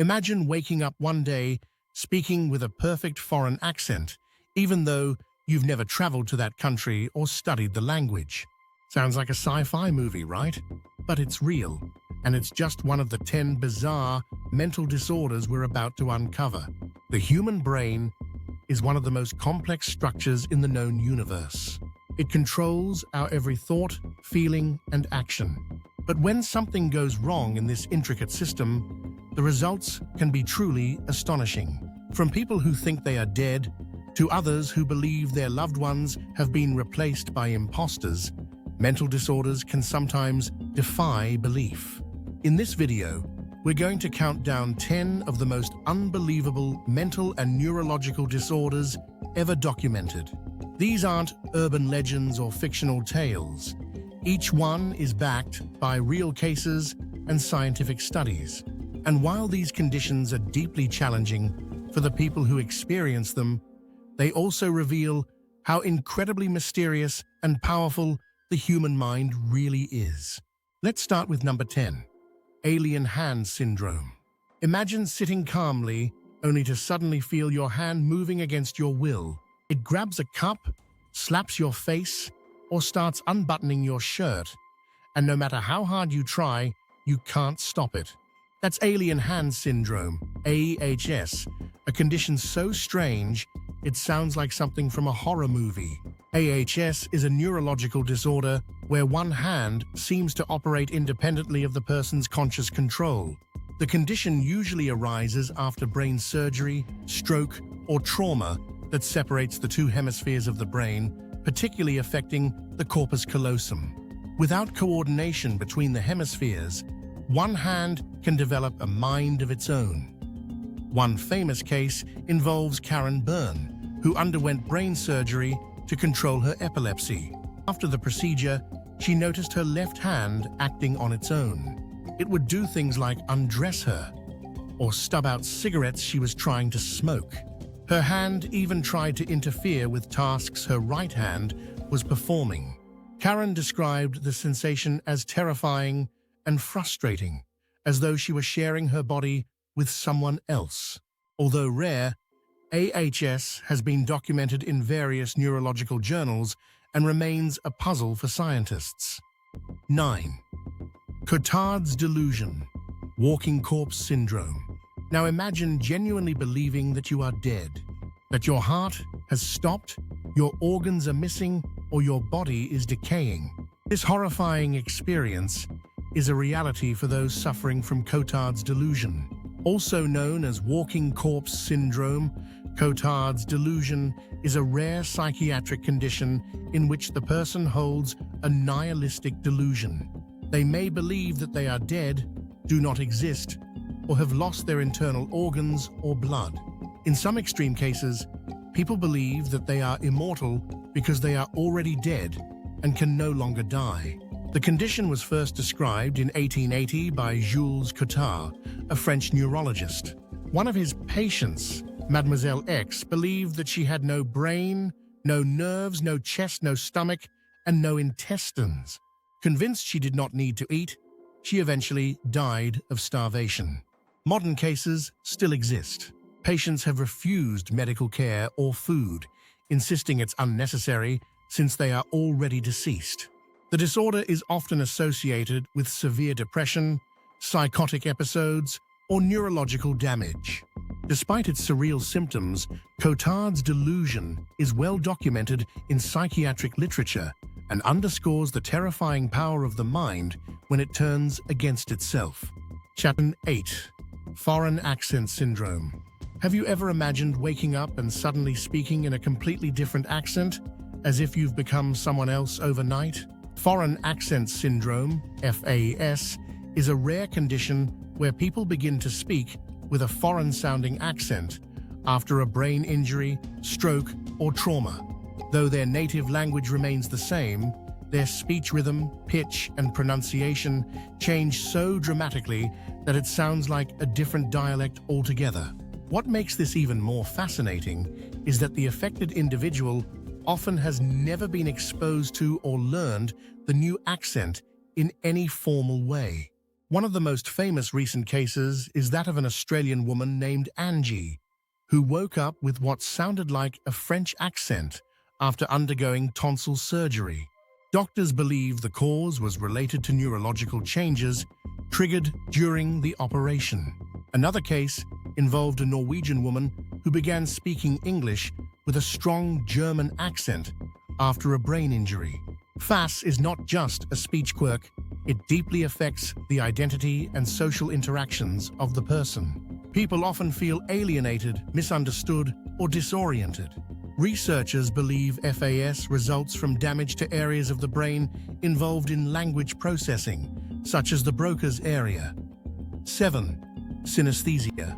Imagine waking up one day speaking with a perfect foreign accent, even though you've never traveled to that country or studied the language. Sounds like a sci-fi movie, right? But it's real, and it's just one of the 10 bizarre mental disorders we're about to uncover. The human brain is one of the most complex structures in the known universe. It controls our every thought, feeling, and action. But when something goes wrong in this intricate system, the results can be truly astonishing. From people who think they are dead, to others who believe their loved ones have been replaced by imposters, mental disorders can sometimes defy belief. In this video, we're going to count down 10 of the most unbelievable mental and neurological disorders ever documented. These aren't urban legends or fictional tales. Each one is backed by real cases and scientific studies. And while these conditions are deeply challenging for the people who experience them, they also reveal how incredibly mysterious and powerful the human mind really is. Let's start with number 10, alien hand syndrome. Imagine sitting calmly, only to suddenly feel your hand moving against your will. It grabs a cup, slaps your face, or starts unbuttoning your shirt. And no matter how hard you try, you can't stop it. That's alien hand syndrome, AHS, a condition so strange, it sounds like something from a horror movie. AHS is a neurological disorder where one hand seems to operate independently of the person's conscious control. The condition usually arises after brain surgery, stroke, or trauma that separates the two hemispheres of the brain, particularly affecting the corpus callosum. Without coordination between the hemispheres, one hand can develop a mind of its own. One famous case involves Karen Byrne, who underwent brain surgery to control her epilepsy. After the procedure, she noticed her left hand acting on its own. It would do things like undress her or stub out cigarettes she was trying to smoke. Her hand even tried to interfere with tasks her right hand was performing. Karen described the sensation as terrifying and frustrating, as though she were sharing her body with someone else. Although rare, AHS has been documented in various neurological journals and remains a puzzle for scientists. 9. Cotard's Delusion, walking corpse syndrome. Now imagine genuinely believing that you are dead, that your heart has stopped, your organs are missing, or your body is decaying. This horrifying experience is a reality for those suffering from Cotard's delusion. Also known as walking corpse syndrome, Cotard's delusion is a rare psychiatric condition in which the person holds a nihilistic delusion. They may believe that they are dead, do not exist, or have lost their internal organs or blood. In some extreme cases, people believe that they are immortal because they are already dead and can no longer die. The condition was first described in 1880 by Jules Cotard, a French neurologist. One of his patients, Mademoiselle X, believed that she had no brain, no nerves, no chest, no stomach, and no intestines. Convinced she did not need to eat, she eventually died of starvation. Modern cases still exist. Patients have refused medical care or food, insisting it's unnecessary since they are already deceased. The disorder is often associated with severe depression, psychotic episodes, or neurological damage. Despite its surreal symptoms, Cotard's delusion is well documented in psychiatric literature and underscores the terrifying power of the mind when it turns against itself. Chapter 8. Foreign accent syndrome. Have you ever imagined waking up and suddenly speaking in a completely different accent, as if you've become someone else overnight? Foreign accent syndrome, FAS, is a rare condition where people begin to speak with a foreign-sounding accent after a brain injury, stroke, or trauma. Though their native language remains the same, their speech rhythm, pitch, and pronunciation change so dramatically that it sounds like a different dialect altogether. What makes this even more fascinating is that the affected individual often has never been exposed to or learned the new accent in any formal way. One of the most famous recent cases is that of an Australian woman named Angie, who woke up with what sounded like a French accent after undergoing tonsil surgery. Doctors believe the cause was related to neurological changes triggered during the operation. Another case involved a Norwegian woman who began speaking English with a strong German accent after a brain injury. FAS is not just a speech quirk, it deeply affects the identity and social interactions of the person. People often feel alienated, misunderstood, or disoriented. Researchers believe FAS results from damage to areas of the brain involved in language processing, such as the Broca's area. 7. Synesthesia.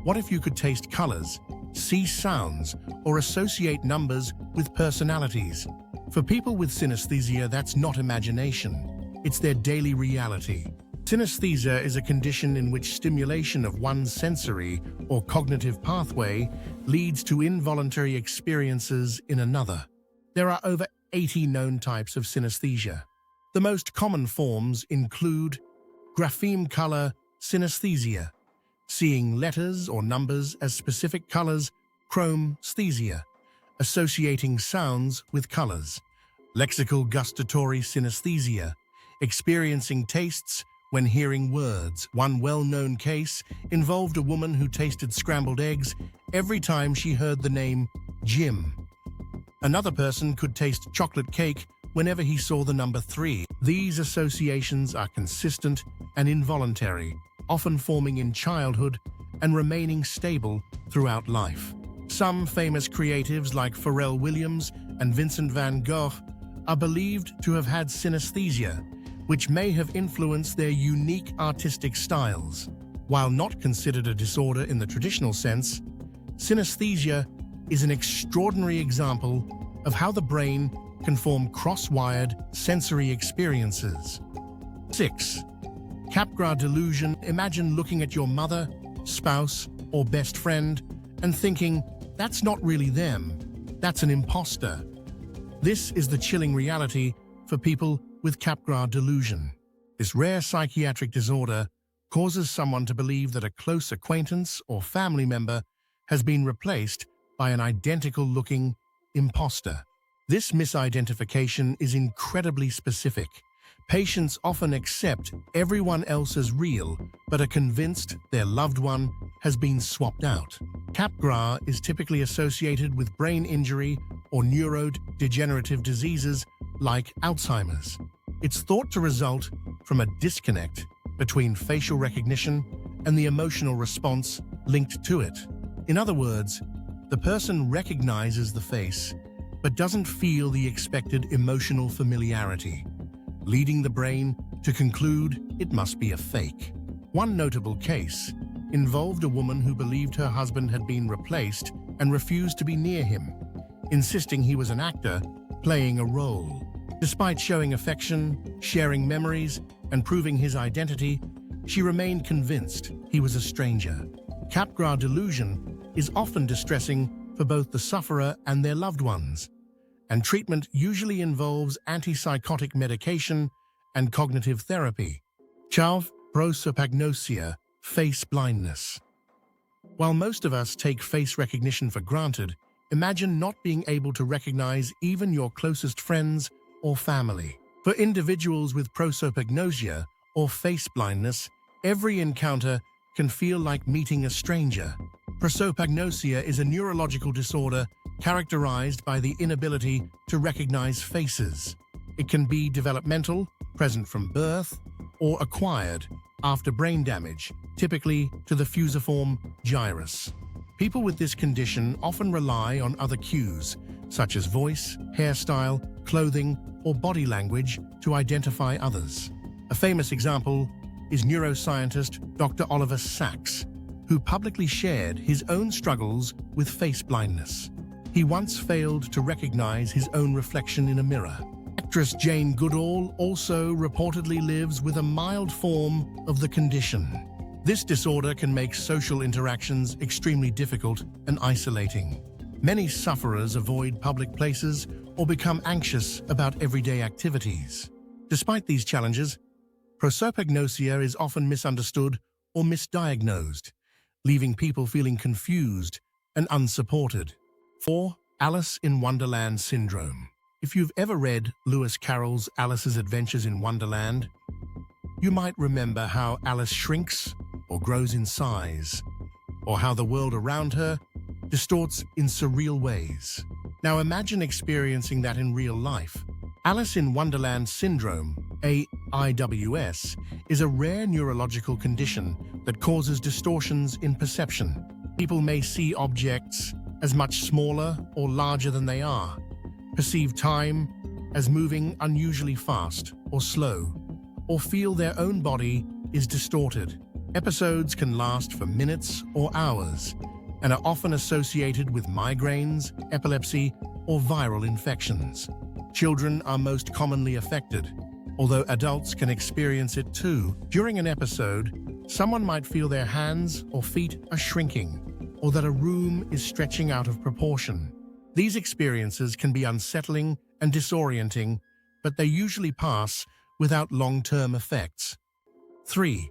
What if you could taste colors, see sounds, or associate numbers with personalities? For people with synesthesia, that's not imagination. It's their daily reality. Synesthesia is a condition in which stimulation of one sensory or cognitive pathway leads to involuntary experiences in another. There are over 80 known types of synesthesia. The most common forms include grapheme color synesthesia, seeing letters or numbers as specific colors, chromesthesia, associating sounds with colors, lexical gustatory synesthesia, experiencing tastes when hearing words. One well-known case involved a woman who tasted scrambled eggs every time she heard the name Jim. Another person could taste chocolate cake whenever he saw the number 3. These associations are consistent and involuntary, often forming in childhood and remaining stable throughout life. Some famous creatives like Pharrell Williams and Vincent van Gogh are believed to have had synesthesia, which may have influenced their unique artistic styles. While not considered a disorder in the traditional sense, synesthesia is an extraordinary example of how the brain can form cross-wired sensory experiences. 6. Capgras Delusion. Imagine looking at your mother, spouse, or best friend and thinking, that's not really them, that's an imposter. This is the chilling reality for people with Capgras Delusion. This rare psychiatric disorder causes someone to believe that a close acquaintance or family member has been replaced by an identical-looking imposter. This misidentification is incredibly specific. Patients often accept everyone else as real, but are convinced their loved one has been swapped out. Capgras is typically associated with brain injury or neurodegenerative diseases like Alzheimer's. It's thought to result from a disconnect between facial recognition and the emotional response linked to it. In other words, the person recognizes the face, but doesn't feel the expected emotional familiarity, leading the brain to conclude it must be a fake. One notable case involved a woman who believed her husband had been replaced and refused to be near him, insisting he was an actor playing a role. Despite showing affection, sharing memories, and proving his identity, she remained convinced he was a stranger. Capgras delusion is often distressing for both the sufferer and their loved ones, and treatment usually involves antipsychotic medication and cognitive therapy. 12. Prosopagnosia, face blindness. While most of us take face recognition for granted, imagine not being able to recognize even your closest friends or family. For individuals with prosopagnosia or face blindness, every encounter can feel like meeting a stranger. Prosopagnosia is a neurological disorder characterized by the inability to recognize faces. It can be developmental, present from birth, or acquired after brain damage, typically to the fusiform gyrus. People with this condition often rely on other cues, such as voice, hairstyle, clothing, or body language to identify others. A famous example is neuroscientist Dr. Oliver Sacks, who publicly shared his own struggles with face blindness. He once failed to recognize his own reflection in a mirror. Actress Jane Goodall also reportedly lives with a mild form of the condition. This disorder can make social interactions extremely difficult and isolating. Many sufferers avoid public places or become anxious about everyday activities. Despite these challenges, Prosopagnosia is often misunderstood or misdiagnosed, leaving people feeling confused and unsupported. 4. Alice in Wonderland syndrome. If you've ever read Lewis Carroll's Alice's Adventures in Wonderland, you might remember how Alice shrinks or grows in size, or how the world around her distorts in surreal ways. Now imagine experiencing that in real life. Alice in Wonderland syndrome, AIWS, is a rare neurological condition that causes distortions in perception. People may see objects as much smaller or larger than they are, perceive time as moving unusually fast or slow, or feel their own body is distorted. Episodes can last for minutes or hours and are often associated with migraines, epilepsy, or viral infections. Children are most commonly affected, although adults can experience it too. During an episode, someone might feel their hands or feet are shrinking, or that a room is stretching out of proportion. These experiences can be unsettling and disorienting, but they usually pass without long-term effects. 3.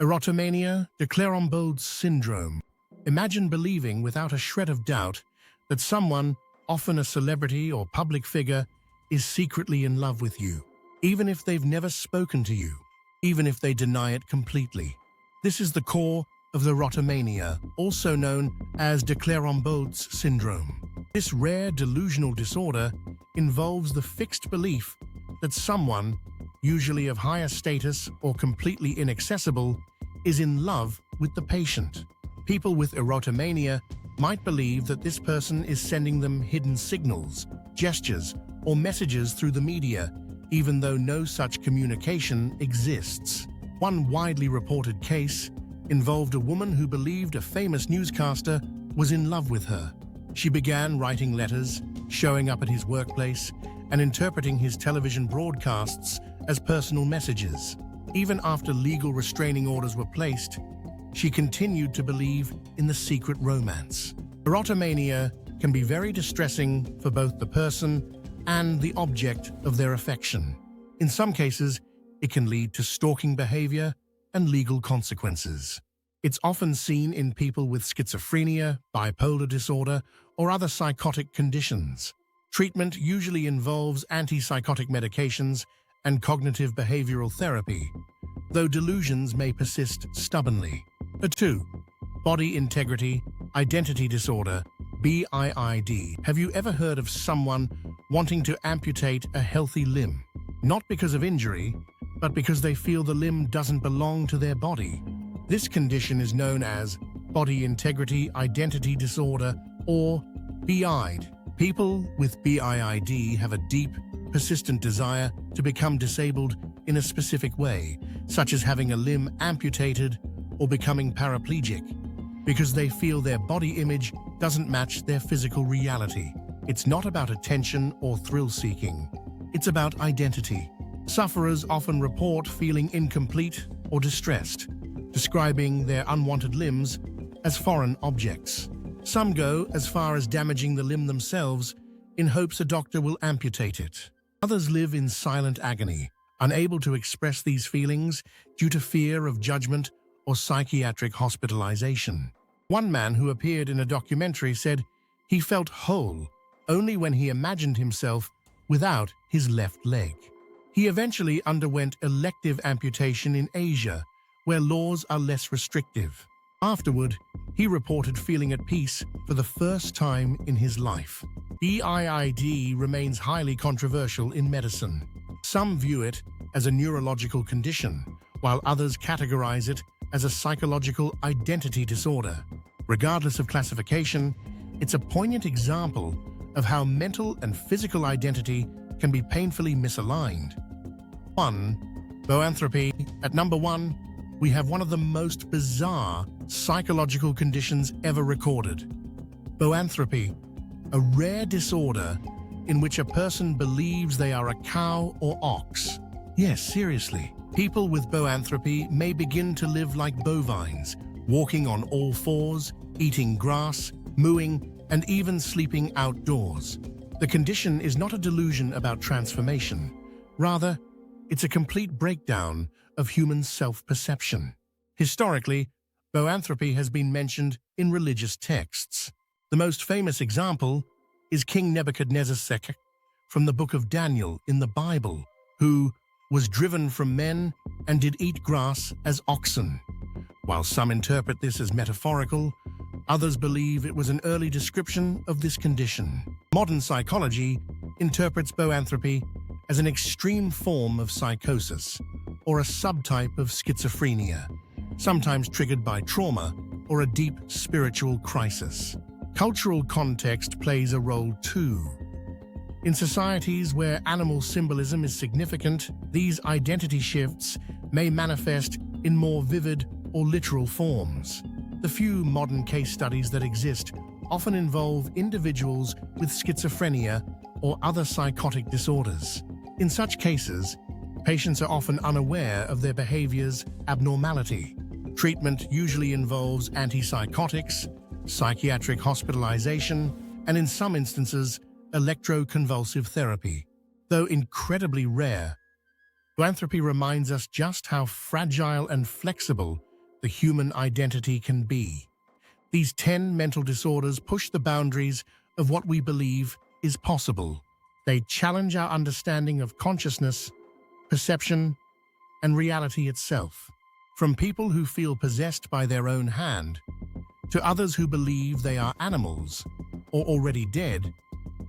Erotomania, Declarambault's syndrome. Imagine believing without a shred of doubt that someone, often a celebrity or public figure, is secretly in love with you, even if they've never spoken to you, even if they deny it completely. This is the core of the erotomania, also known as Declarambault's syndrome. This rare delusional disorder involves the fixed belief that someone, usually of higher status or completely inaccessible, is in love with the patient. People with erotomania might believe that this person is sending them hidden signals, gestures, or messages through the media, even though no such communication exists. One widely reported case involved a woman who believed a famous newscaster was in love with her. She began writing letters, showing up at his workplace, and interpreting his television broadcasts as personal messages. Even after legal restraining orders were placed, she continued to believe in the secret romance. Erotomania can be very distressing for both the person and the object of their affection. In some cases, it can lead to stalking behavior and legal consequences. It's often seen in people with schizophrenia, bipolar disorder, or other psychotic conditions. Treatment usually involves antipsychotic medications and cognitive behavioral therapy, though delusions may persist stubbornly. 2. Body integrity, identity disorder, BIID. Have you ever heard of someone wanting to amputate a healthy limb? Not because of injury, but because they feel the limb doesn't belong to their body. This condition is known as body integrity identity disorder, or BIID. People with BIID have a deep, persistent desire to become disabled in a specific way, such as having a limb amputated or becoming paraplegic, because they feel their body image doesn't match their physical reality. It's not about attention or thrill-seeking. It's about identity. Sufferers often report feeling incomplete or distressed, describing their unwanted limbs as foreign objects. Some go as far as damaging the limb themselves in hopes a doctor will amputate it. Others live in silent agony, unable to express these feelings due to fear of judgment or psychiatric hospitalization. One man who appeared in a documentary said he felt whole only when he imagined himself without his left leg. He eventually underwent elective amputation in Asia, where laws are less restrictive. Afterward, he reported feeling at peace for the first time in his life. BIID remains highly controversial in medicine. Some view it as a neurological condition, while others categorize it as a psychological identity disorder. Regardless of classification, it's a poignant example of how mental and physical identity can be painfully misaligned. 1. Boanthropy. At number 1, we have one of the most bizarre psychological conditions ever recorded. Boanthropy, a rare disorder in which a person believes they are a cow or ox. Yes, seriously. People with boanthropy may begin to live like bovines, walking on all fours, eating grass, mooing, and even sleeping outdoors. The condition is not a delusion about transformation. Rather, it's a complete breakdown of human self-perception. Historically, boanthropy has been mentioned in religious texts. The most famous example is King Nebuchadnezzar II from the book of Daniel in the Bible, who was driven from men and did eat grass as oxen. While some interpret this as metaphorical, others believe it was an early description of this condition. Modern psychology interprets boanthropy as an extreme form of psychosis or a subtype of schizophrenia, sometimes triggered by trauma or a deep spiritual crisis. Cultural context plays a role too. In societies where animal symbolism is significant, these identity shifts may manifest in more vivid or literal forms. The few modern case studies that exist often involve individuals with schizophrenia or other psychotic disorders. In such cases, patients are often unaware of their behavior's abnormality. Treatment usually involves antipsychotics, psychiatric hospitalization, and in some instances, electroconvulsive therapy. Though incredibly rare, boanthropy reminds us just how fragile and flexible the human identity can be. These 10 mental disorders push the boundaries of what we believe is possible. They challenge our understanding of consciousness, perception, and reality itself. From people who feel possessed by their own hand, to others who believe they are animals or already dead,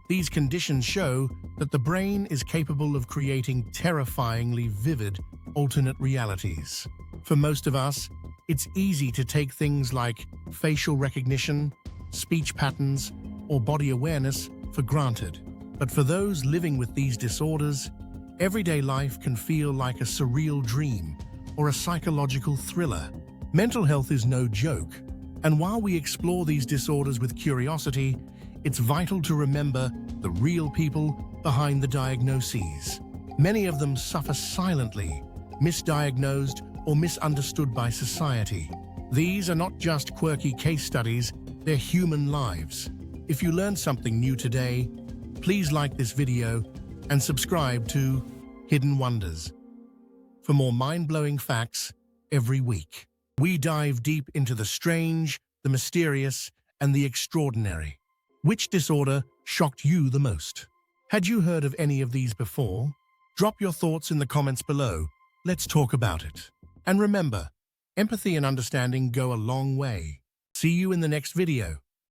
these conditions show that the brain is capable of creating terrifyingly vivid alternate realities. For most of us, it's easy to take things like facial recognition, speech patterns, or body awareness for granted. But for those living with these disorders, everyday life can feel like a surreal dream or a psychological thriller. Mental health is no joke, and while we explore these disorders with curiosity, it's vital to remember the real people behind the diagnoses. Many of them suffer silently, misdiagnosed, or misunderstood by society. These are not just quirky case studies, they're human lives. If you learned something new today, please like this video and subscribe to Hidden Wonders for more mind-blowing facts every week. We dive deep into the strange, the mysterious, and the extraordinary. Which disorder shocked you the most? Had you heard of any of these before? Drop your thoughts in the comments below. Let's talk about it. And remember, empathy and understanding go a long way. See you in the next video.